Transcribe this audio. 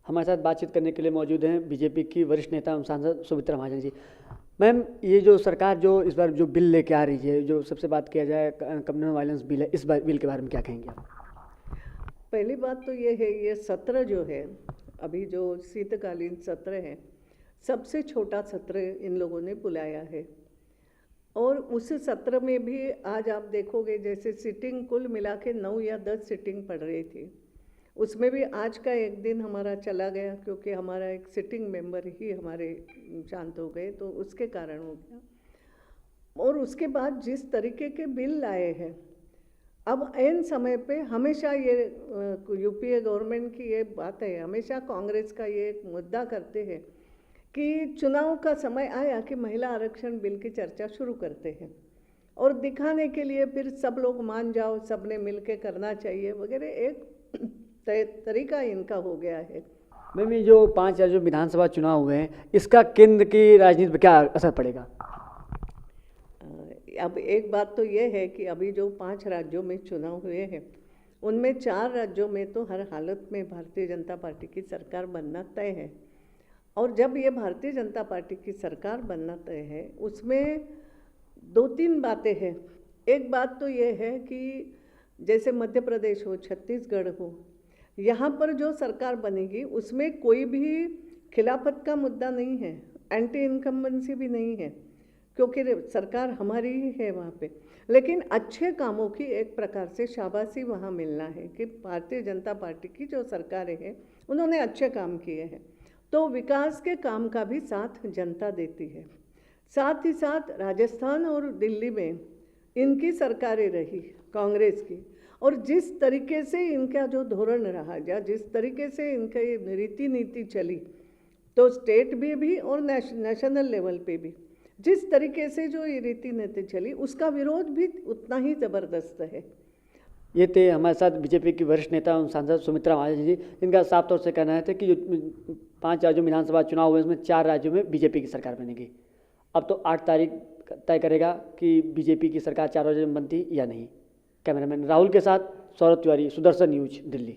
हमारे साथ बातचीत करने के लिए मौजूद हैं बीजेपी की वरिष्ठ नेता एवं सांसद सुमित्रा महाजन जी। मैम, ये जो सरकार जो इस बार जो बिल लेके आ रही है, जो सबसे बात किया जाए कम्युनल वायलेंस बिल है, इस बिल के बारे में क्या कहेंगे आप? पहली बात तो ये है, ये सत्र जो है, अभी जो शीतकालीन सत्र है, सबसे छोटा सत्र इन लोगों ने बुलाया है। और उस सत्र में भी आज आप देखोगे जैसे सिटिंग कुल मिला के 9 या 10 सिटिंग पड़ रही थी, उसमें भी आज का एक दिन हमारा चला गया क्योंकि हमारा एक सिटिंग मेंबर ही हमारे शांत हो गए, तो उसके कारण हो गया। और उसके बाद जिस तरीके के बिल लाए हैं, अब ऐन समय पे हमेशा ये यूपीए गवर्नमेंट की ये बात है, हमेशा कांग्रेस का ये एक मुद्दा करते हैं कि चुनाव का समय आया कि महिला आरक्षण बिल की चर्चा शुरू करते हैं और दिखाने के लिए फिर सब लोग मान जाओ, सबने मिलके करना चाहिए वगैरह, एक तरीका इनका हो गया है। मैम, ये जो 5 राज्यों विधानसभा चुनाव हुए हैं, इसका केंद्र की राजनीति पर क्या असर पड़ेगा? अब एक बात तो ये है कि अभी जो 5 राज्यों में चुनाव हुए हैं, उनमें 4 राज्यों में तो हर हालत में भारतीय जनता पार्टी की सरकार बनना तय है। और जब ये भारतीय जनता पार्टी की सरकार बनना तय है, उसमें 2-3 बातें हैं। एक बात तो ये है कि जैसे मध्य प्रदेश हो, छत्तीसगढ़ हो, यहाँ पर जो सरकार बनेगी उसमें कोई भी खिलाफत का मुद्दा नहीं है, एंटी इनकम्बेंसी भी नहीं है, क्योंकि सरकार हमारी ही है वहाँ पे। लेकिन अच्छे कामों की एक प्रकार से शाबाशी वहाँ मिलना है कि भारतीय जनता पार्टी की जो सरकारें हैं उन्होंने अच्छे काम किए हैं, तो विकास के काम का भी साथ जनता देती है। साथ ही साथ राजस्थान और दिल्ली में इनकी सरकारें रही कांग्रेस की, और जिस तरीके से इनका जो धोरण रहा या जिस तरीके से इनका ये रीति नीति चली, तो स्टेट में भी और नेशनल लेवल पे भी जिस तरीके से जो ये रीति नीति चली, उसका विरोध भी उतना ही ज़बरदस्त है। ये थे हमारे साथ बीजेपी की वरिष्ठ नेता एवं सांसद सुमित्रा महाजन जी। इनका साफ तौर से कहना है कि जो 5 राज्यों में विधानसभा चुनाव हुए, उसमें 4 राज्यों में बीजेपी की सरकार बनेगी। अब तो 8 तारीख तय करेगा कि बीजेपी की सरकार 4 राज्यों में बनती या नहीं। कैमरामैन राहुल के साथ सौरभ तिवारी, सुदर्शन न्यूज, दिल्ली।